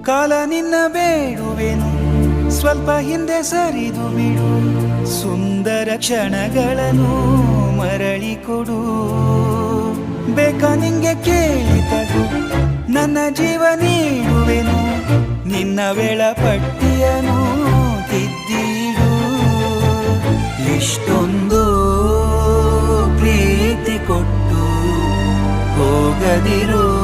ಕಾಲ ನಿನ್ನ ಬೇಡುವೆನು, ಸ್ವಲ್ಪ ಹಿಂದೆ ಸರಿದು ಬಿಡು, ಸುಂದರ ಕ್ಷಣಗಳನ್ನು ಮರಳಿ ಕೊಡು. ಬೇಕಾ ನಿಂಗೆ ಕೇಳಿತಗು, ನನ್ನ ಜೀವ ನೀಡುವೆನು, ನಿನ್ನ ವೇಳಾಪಟ್ಟಿಯನ್ನು ತಿದ್ದಿಡು. ಇಷ್ಟೊಂದು ಪ್ರೀತಿ ಕೊಟ್ಟು ಹೋಗದಿರು.